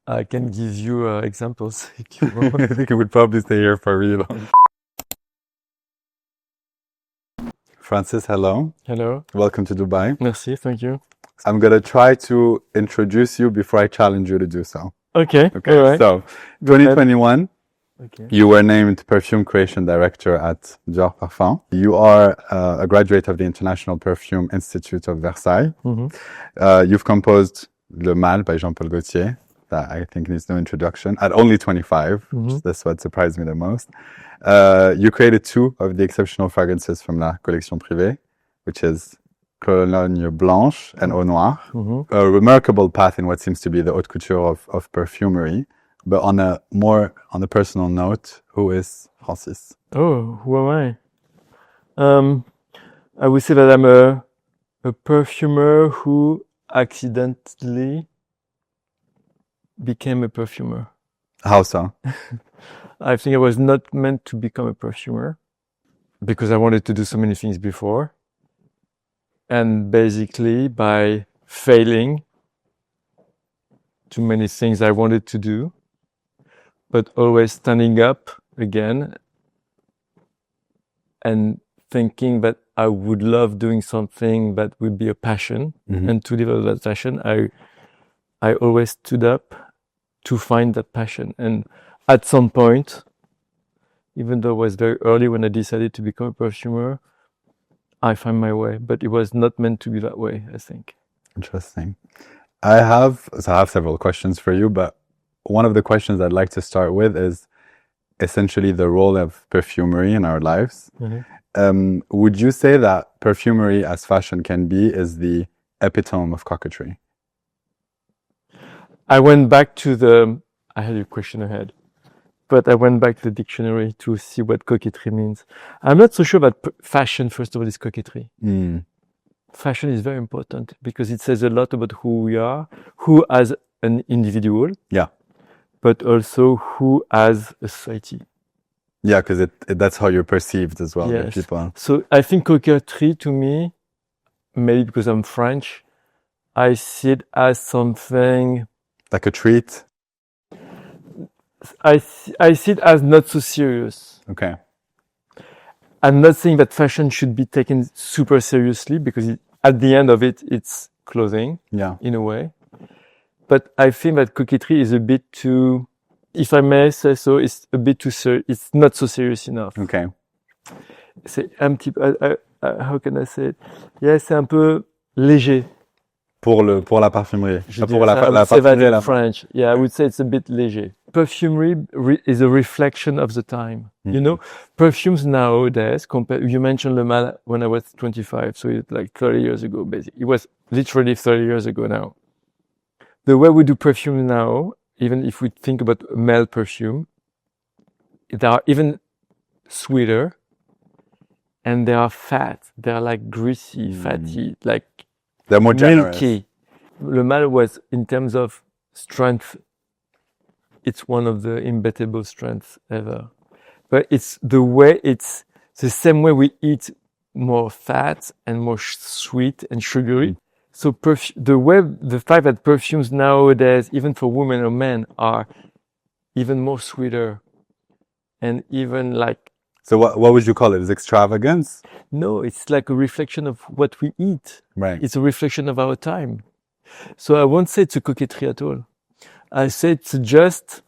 I can give you examples if you want. I think it would probably stay here for really long. Francis, hello. Hello. Welcome to Dubai. Merci, thank you. I'm going to try to introduce you before I challenge you to do so. Okay, Okay, all right. so 2021, Okay. you were named Perfume Creation Director at Dior Parfums. You are a graduate of the International Perfume Institute of Versailles. Mm-hmm. You've composed Le Mal by Jean-Paul Gaultier. That I think needs no introduction. At only 25, that's what surprised me the most. You created two of the exceptional fragrances from La Collection Privée, which is Cologne Blanche and Eau Noire. Mm-hmm. A remarkable path in what seems to be the haute couture of perfumery. But on a personal note, who is Francis? Oh, who am I? I would say that I'm a perfumer who accidentally became a perfumer. How so? I think I was not meant to become a perfumer because I wanted to do so many things before. And basically by failing too many things I wanted to do, but always standing up again and thinking that I would love doing something that would be a passion, and to develop that passion, I always stood up to find that passion. And at some point, even though it was very early when I decided to become a perfumer, I found my way, but it was not meant to be that way, I think. Interesting. I have several questions for you, but one of the questions I'd like to start with is essentially the role of perfumery in our lives. Mm-hmm. Would you say that perfumery as fashion can be is the epitome of coquetry? I went back to I had a question ahead, but I went back to the dictionary to see what coquetry means. I'm not so sure that fashion, first of all, is coquetry. Fashion is very important because it says a lot about who we are, who as an individual, but also who as a society. Yeah, because that's how you're perceived as well by Yes. people. So I think coquetry to me, maybe because I'm French, I see it as something... Like a treat? I see it as not so serious. Okay. I'm not saying that fashion should be taken super seriously because at the end of it, it's clothing in a way. But I think that coquetry is a bit too, if I may say so, it's a bit too serious. It's not so serious enough. Okay. C'est un petit peu, how can I say it? Yeah, c'est un peu léger. Pour la parfumerie. Pour la parfumerie in French. Yeah, I would say it's a bit léger. Perfumery is a reflection of the time. You know, perfumes nowadays, you mentioned Le Mal when I was 25, so it's like 30 years ago, basically. It was literally 30 years ago now. The way we do perfume now, even if we think about male perfume, they are even sweeter and they are fat. They are like greasy, fatty, like they're more generous. Milky. Le Mal was, in terms of strength, it's one of the imbettable strengths ever. But it's the same way we eat more fat and more sweet and sugary. So the fact that perfumes nowadays, even for women or men, are even more sweeter and even like... So what would you call it? Is extravagance? No, it's like a reflection of what we eat. Right. It's a reflection of our time. So I won't say it's a coquetry at all. I say it's just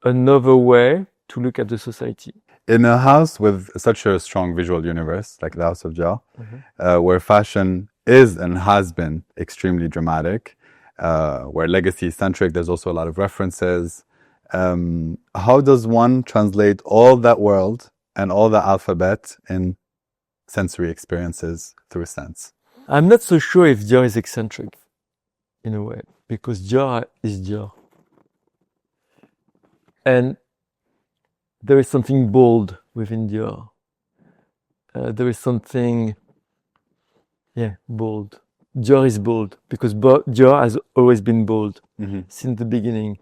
another way to look at the society. In a house with such a strong visual universe, like the House of Dior, where fashion is and has been extremely dramatic, where legacy is centric, there's also a lot of references. How does one translate all that world and all the alphabet in sensory experiences through sense? I'm not so sure if Dior is eccentric, in a way, because Dior is Dior. And there is something bold within Dior. There is something, bold. Dior is bold, because Dior has always been bold since the beginning.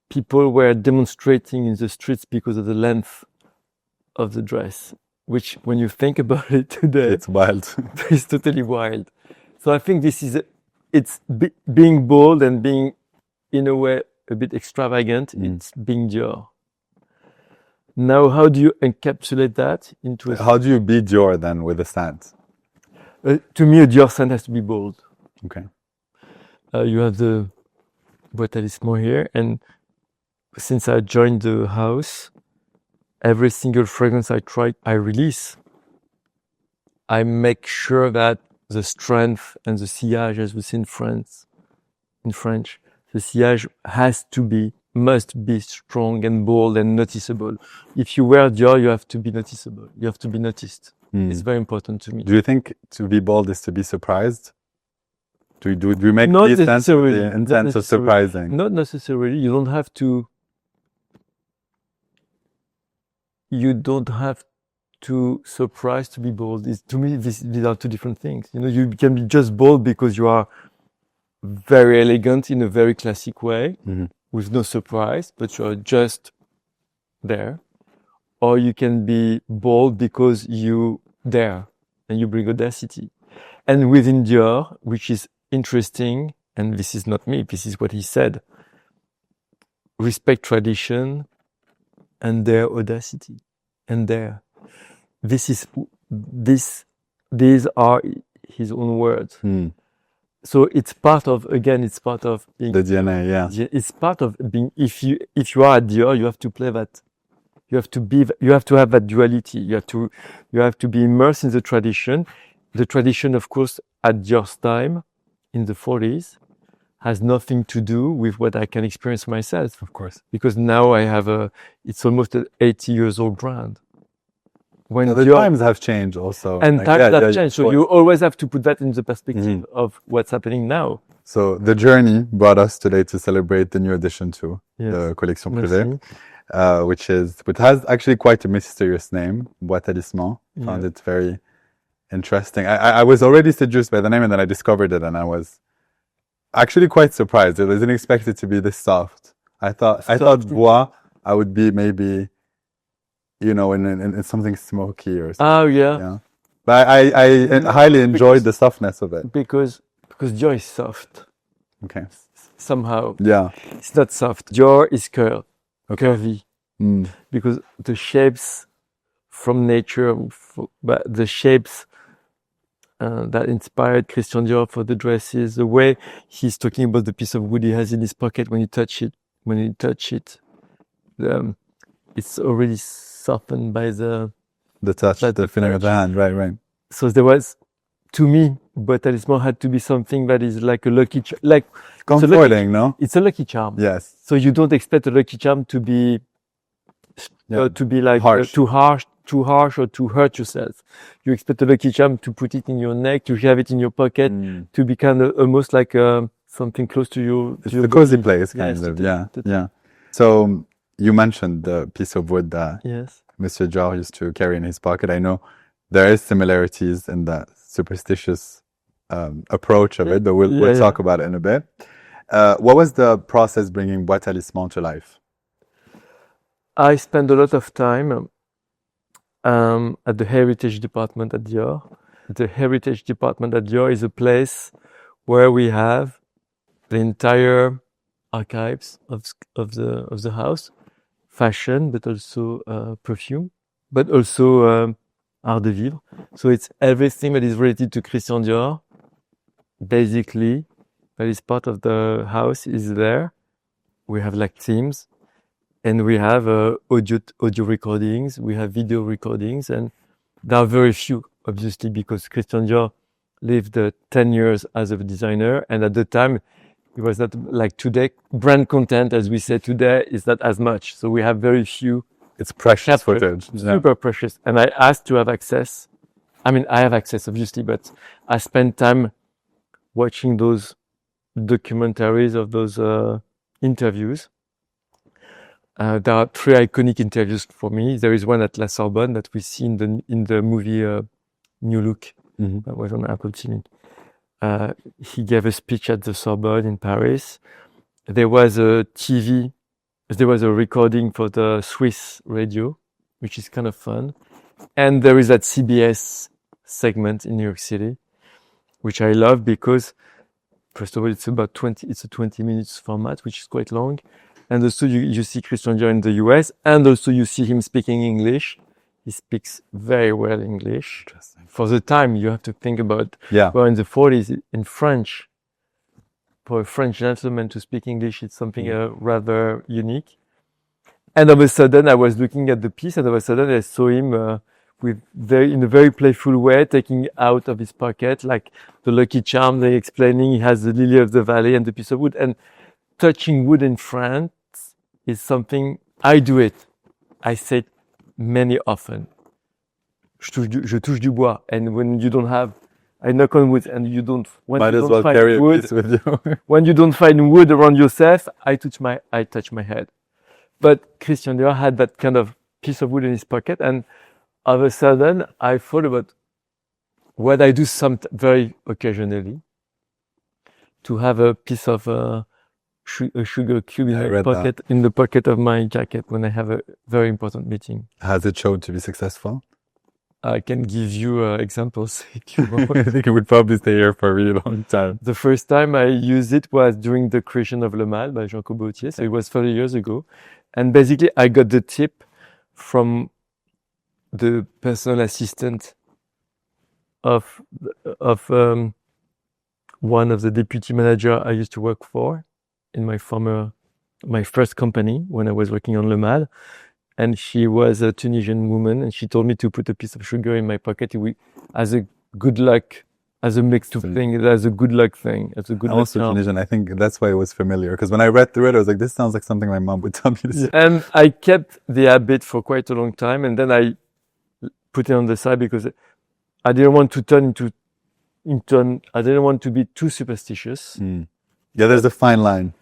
People were demonstrating in the streets because of the length of the dress, which, when you think about it today, it's wild. It's totally wild. So I think this is, being bold and being, in a way, a bit extravagant, it's being Dior. Now, how do you encapsulate that into How do you be Dior then with a scent? To me, a Dior scent has to be bold. Okay. You have the Bois Talisman here, and since I joined the house, every single fragrance I try, I release. I make sure that the strength and the sillage, as we say in French, the sillage must be strong and bold and noticeable. If you wear Dior, you have to be noticeable. You have to be noticed. It's very important to me. Do you think to be bold is to be surprised? Do you make Not these scents with necessarily. the intent of surprising? Not necessarily. You don't have to surprise to be bold. To me, these are two different things. You know, you can be just bold because you are very elegant in a very classic way, with no surprise, but you are just there. Or you can be bold because you dare and you bring audacity. And within Dior, which is interesting, and this is not me, this is what he said, respect tradition and their audacity and their. These are his own words. So it's part of being The DNA, yeah. It's part of being, if you are at Dior, you have to play that. You have to have that duality. You have to be immersed in the tradition. The tradition, of course, at Dior's time, in the 40s, has nothing to do with what I can experience myself. Of course. Because now it's almost an 80 years old brand. When the times have changed also. And times have changed. So you always have to put that in the perspective of what's happening now. So the journey brought us today to celebrate the new addition to the Collection Privée, which has actually quite a mysterious name, Bois Talisman. Found it very interesting. I was already seduced by the name, and then I discovered it, and I was actually quite surprised. I didn't expect it to be this soft. I thought Bois, I would be maybe, you know, in something smoky or something. Oh yeah. But I highly enjoyed the softness of it. Because Dior is soft. Okay. Somehow. Yeah. It's not soft. Dior is curvy. Because the shapes from nature, but the shapes that inspired Christian Dior for the dresses, the way he's talking about the piece of wood he has in his pocket when you touch it, it's already softened by the touch, the feeling of the hand, right. So there was, to me, Bois Talisman had to be something that is like a lucky comforting, no? It's a lucky charm. Yes. So you don't expect a lucky charm to be like harsh. Too harsh or to hurt yourself. You expect a lucky charm to put it in your neck, to have it in your pocket, to be kind of almost like something close to you. It's the cozy place, kind of. Yeah. So you mentioned the piece of wood that Monsieur Dior used to carry in his pocket. I know there is similarities in the superstitious approach of it, but we'll talk about it in a bit. What was the process bringing Bois Talisman to life? I spent a lot of time at the Heritage Department at Dior. The Heritage Department at Dior is a place where we have the entire archives of the house, fashion, but also perfume, but also art de vivre. So it's everything that is related to Christian Dior, basically, that is part of the house is there. We have like themes, and we have audio recordings, we have video recordings, and there are very few, obviously, because Christian Dior lived 10 years as a designer, and at the time, it was not like today. Brand content, as we say today, is not as much. So we have very few. It's precious footage. Super precious. And I asked to have access. I mean, I have access, obviously, but I spent time watching those documentaries of those interviews. There are 3 iconic interviews for me. There is one at La Sorbonne that we see in the movie New Look. That was on Apple TV. He gave a speech at the Sorbonne in Paris. There was a recording for the Swiss radio, which is kind of fun. And there is that CBS segment in New York City, which I love because First of all, it's about 20 minutes format, which is quite long. And also you see Christian Dior in the US, and also you see him speaking English. He speaks very well English. For the time, you have to think about, well, in the 40s, in French, for a French gentleman to speak English, it's something rather unique. And all of a sudden, I was looking at the piece, and all of a sudden, I saw him in a very playful way, taking out of his pocket, like the Lucky Charm, they explaining he has the lily of the valley and the piece of wood. And touching wood in France is something, I do it. I say it many often. Je touche du bois. And when you don't have, I knock on wood, and you don't, might as well carry a piece with you. When you don't find wood around yourself, I touch my head. But Christian Dior had that kind of piece of wood in his pocket, and all of a sudden I thought about what I do very occasionally, to have a piece of a sugar cube in the pocket of my jacket when I have a very important meeting. Has it shown to be successful? I can give you examples if you want. I think it would probably stay here for a really long time. The first time I used it was during the creation of Le Mal by Jean Cobautier, so it was 30 years ago. And basically, I got the tip from the personal assistant of one of the deputy manager I used to work for in my first company when I was working on Le Mal. And she was a Tunisian woman, and she told me to put a piece of sugar in my pocket as a good luck, as a mixed thing, as a good luck thing, as a good luck. Also Tunisian, I think that's why it was familiar. Because when I read through it, I was like, this sounds like something my mom would tell me to say. And I kept the habit for quite a long time, and then I put it on the side because I didn't want to I didn't want to be too superstitious. Yeah, there's a fine line.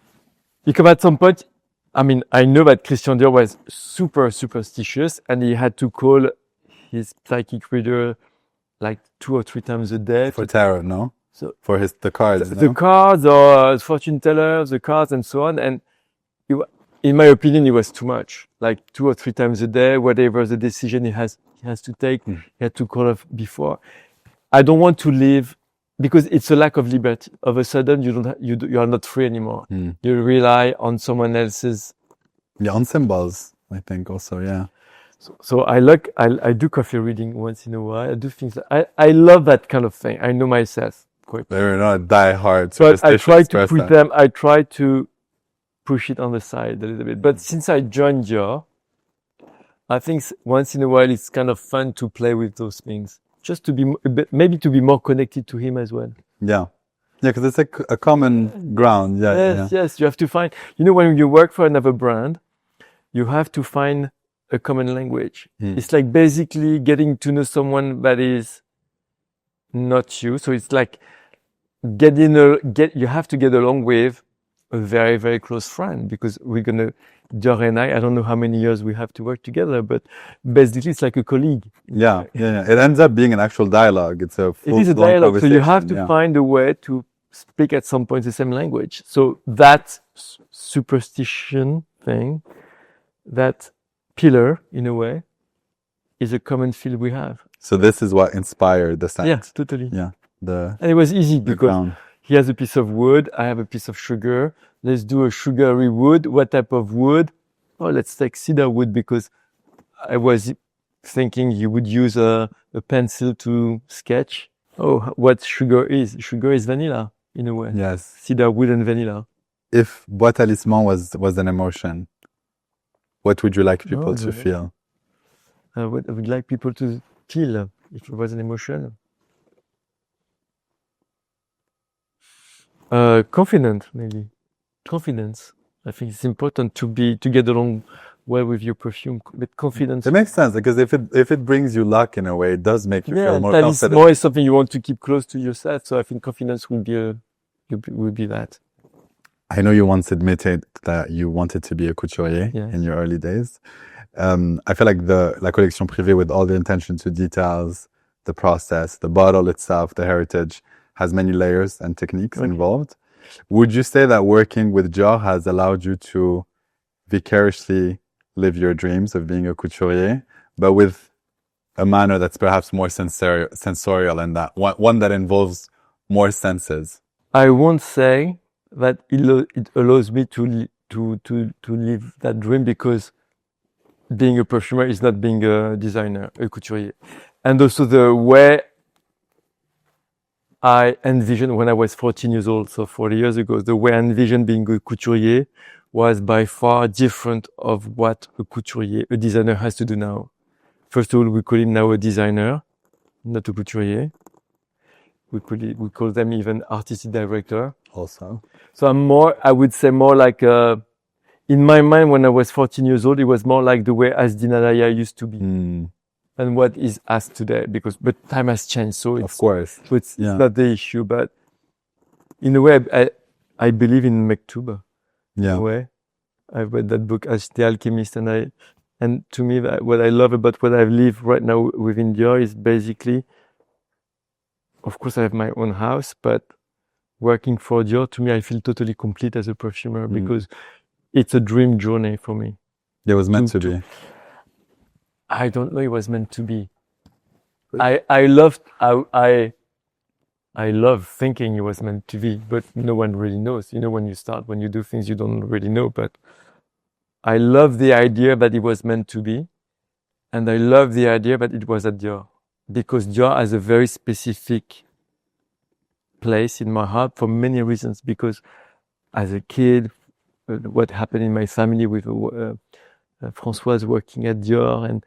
Because at some point, I mean, I know that Christian Dior was super superstitious, and he had to call his psychic reader like 2 or 3 times a day. For tarot, no? So for the cards, the cards or fortune tellers, the cards and so on. And in my opinion, it was too much. Like 2 or 3 times a day, whatever the decision he has to take, he had to call off before. I don't want to live, because it's a lack of liberty. All of a sudden, you are not free anymore. You rely on someone else's. Yeah, on symbols, I think also, yeah. So I do coffee reading once in a while. I do things. I love that kind of thing. I know myself quite. They're not die hard. But I try to I try to push it on the side a little bit. But since I joined Dior, I think once in a while it's kind of fun to play with those things. Just to be maybe to be more connected to him as well. Yeah, because it's like a common ground. Yeah, yes. You have to find. When you work for another brand, you have to find a common language. It's like basically getting to know someone that is not you. So it's like you have to get along with a very, very close friend, because Dior and I don't know how many years we have to work together, but basically it's like a colleague. Yeah. It ends up being an actual dialogue. It is a dialogue. So you have to find a way to speak at some point the same language. So that superstition thing, that pillar in a way, is a common field we have. So this is what inspired the scent. Yes, totally. Yeah. And it was easy because he has a piece of wood, I have a piece of sugar. Let's do a sugary wood. What type of wood? Oh, let's take cedar wood, because I was thinking you would use a pencil to sketch. Oh, what sugar is? Sugar is vanilla in a way. Yes. Cedar wood and vanilla. If Bois Talisman was an emotion, what would you like people to feel? What I would like people to feel if it was an emotion. Confident, maybe. Confidence. I think it's important to get along well with your perfume, with confidence. It makes sense, because if it brings you luck in a way, it does make you feel more confident. More is something you want to keep close to yourself. So I think confidence would be that. I know you once admitted that you wanted to be a couturier in your early days. I feel like La Collection Privée, with all the attention to details, the process, the bottle itself, the heritage, has many layers and techniques involved. Would you say that working with Dior has allowed you to vicariously live your dreams of being a couturier, but with a manner that's perhaps more sensorial, and that one that involves more senses? I won't say that it allows me to live that dream, because being a perfumer is not being a designer, a couturier. And also the way I envisioned when I was 14 years old, so 40 years ago, the way I envisioned being a couturier was by far different of what a designer has to do now. First of all, we call him now a designer, not a couturier. We call them even artistic director. Also. So I would say more like, in my mind, when I was 14 years old, it was more like the way Asdinalaya used to be. And what is asked today, but time has changed. So of course. So it's not the issue, but in a way, I believe in Mektoub. Yeah. In a way, I've read that book as The Alchemist, and to me, what I love about what I live right now within Dior is basically, of course, I have my own house, but working for Dior, to me, I feel totally complete as a perfumer, because it's a dream journey for me. It was meant to be. I don't know. It was meant to be. I love thinking it was meant to be, but no one really knows. When you do things, you don't really know. But I love the idea that it was meant to be, and I love the idea that it was at Dior, because Dior has a very specific place in my heart for many reasons. Because as a kid, what happened in my family with Françoise working at Dior,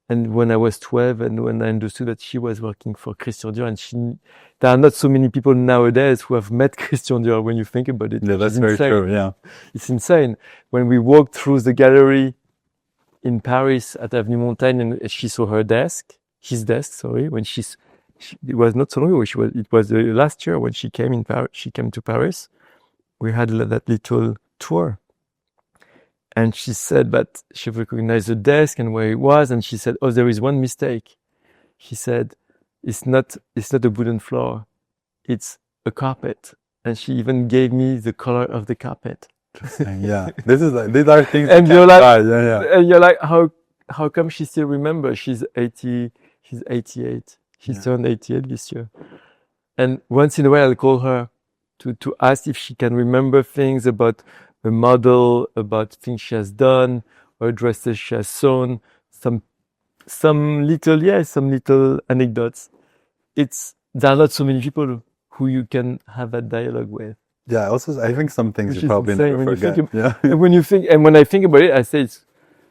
and when I was 12, and when I understood that she was working for Christian Dior, and there are not so many people nowadays who have met Christian Dior when you think about it. Yeah, that's very true, yeah. It's insane. When we walked through the gallery in Paris at Avenue Montaigne, and she saw his desk, when it was not so long ago, it was last year when she came to Paris. We had that little tour. And she said that she recognized the desk and where it was, and she said, "Oh, there is one mistake." She said, "It's not a wooden floor, it's a carpet." And she even gave me the color of the carpet. Yeah, these are things. And you're like, and you're like, how come she still remembers? She's 80. She's 88. She turned 88 this year. And once in a while, I'll call her to ask if she can remember things about a model, about things she has done, or dresses she has sewn, some little anecdotes. There are not so many people who you can have that dialogue with. Yeah, also, I think some things you probably never forget. And when I think about it, I say,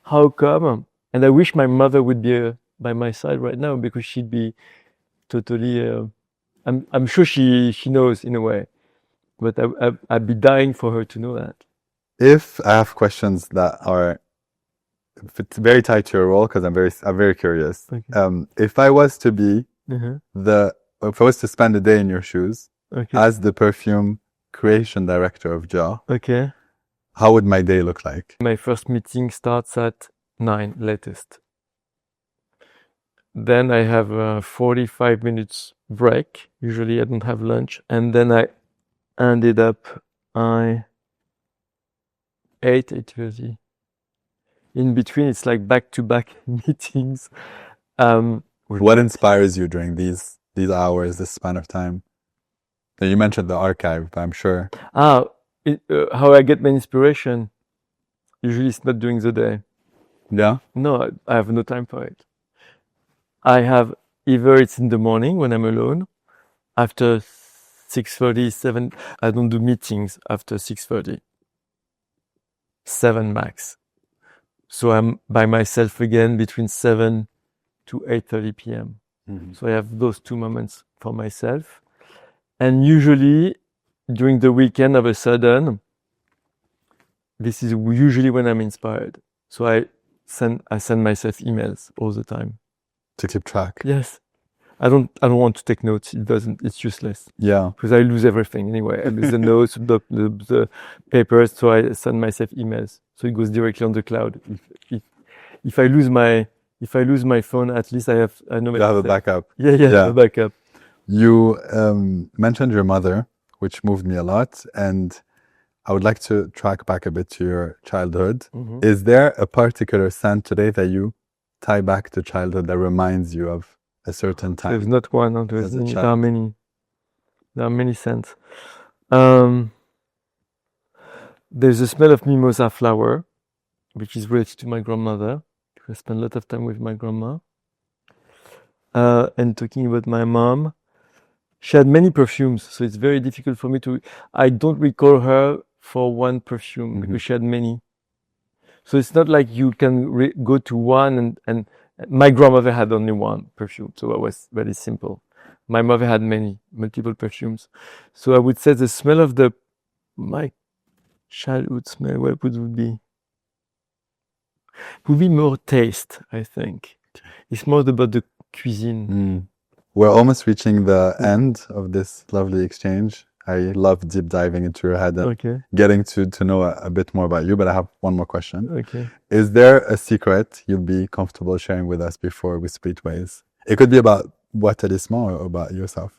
how come? And I wish my mother would be by my side right now, because she'd be totally, I'm sure she knows in a way, but I'd be dying for her to know that. If I have questions that are very tied to your role, because I'm very curious. Okay. If I was to be if I was to spend a day in your shoes as the perfume creation director of Dior, how would my day look like? My first meeting starts at 9 latest. Then I have a 45 minutes break. Usually I don't have lunch, and then I ended up 8:30. In between, it's like back-to-back meetings. What inspires you during these hours, this span of time? You mentioned the archive, I'm sure. How I get my inspiration? Usually it's not during the day. Yeah? No, I have no time for it. I have either it's in the morning when I'm alone, after 6:30, 7. I don't do meetings after 6:30. 7 max. So I'm by myself again between 7 to 8:30 p.m. So I have those 2 moments for myself. And usually during the weekend, of a sudden, this is usually when I'm inspired. So I send myself emails all the time. To keep track. Yes. I don't want to take notes. It's useless. Yeah. Because I lose everything anyway. I lose the notes, the papers. So I send myself emails. So it goes directly on the cloud. If I lose my phone, at least I know. You have a backup. Yeah. A backup. You mentioned your mother, which moved me a lot, and I would like to track back a bit to your childhood. Is there a particular scent today that you tie back to childhood that reminds you of a certain time? There's not one. There are many. There are many scents. There's a smell of mimosa flower, which is related to my grandmother. I spent a lot of time with my grandma. And talking about my mom, she had many perfumes, so it's very difficult for me to. I don't recall her for one perfume because she had many. So it's not like you can go to one and my grandmother had only one perfume, so it was very simple. My mother had multiple perfumes. So I would say the smell of my childhood smell, what would it be? It would be more taste, I think. It's more about the cuisine. We're almost reaching the end of this lovely exchange. I love deep diving into your head and getting to know a bit more about you, but I have one more question. Okay. Is there a secret you'll be comfortable sharing with us before we split ways? It could be about Bois Talisman or about yourself.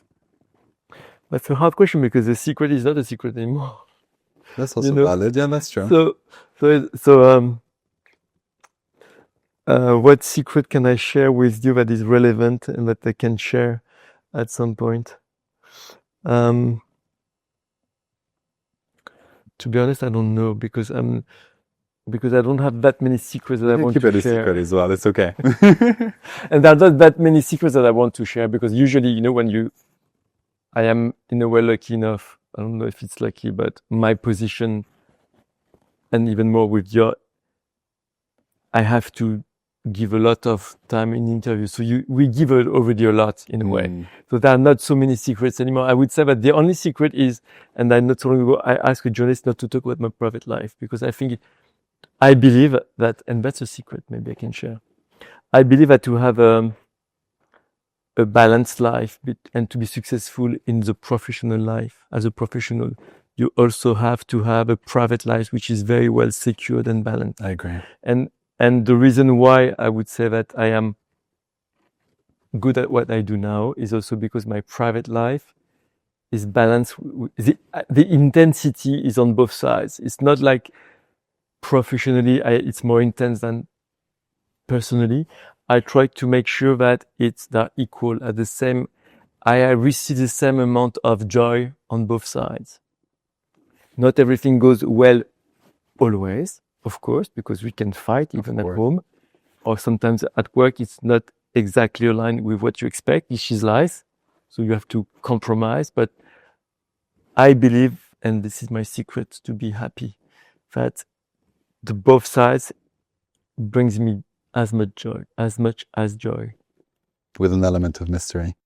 That's a hard question because the secret is not a secret anymore. That's also valid. Yeah, that's true. So, what secret can I share with you that is relevant and that I can share at some point? To be honest, I don't know because I don't have that many secrets that I want to share. Keep it a secret as well. It's okay. And there are not that many secrets that I want to share because usually, when I am in a way lucky enough. I don't know if it's lucky, but my position, and even more with Dior, I have to give a lot of time in interviews. So we give already a lot in a way. So there are not so many secrets anymore. I would say that the only secret is, and I not so long ago, I asked a journalist not to talk about my private life because I believe that, and that's a secret maybe I can share. I believe that to have a balanced life and to be successful in the professional life as a professional, you also have to have a private life which is very well secured and balanced. I agree. And the reason why I would say that I am good at what I do now is also because my private life is balanced. The intensity is on both sides. It's not like professionally, it's more intense than personally. I try to make sure that they're equal at the same. I receive the same amount of joy on both sides. Not everything goes well always, of course, because we can fight even at home, or sometimes at work it's not exactly aligned with what you expect, which is life. So you have to compromise. But I believe, and this is my secret to be happy, that the both sides brings me as much as joy. With an element of mystery.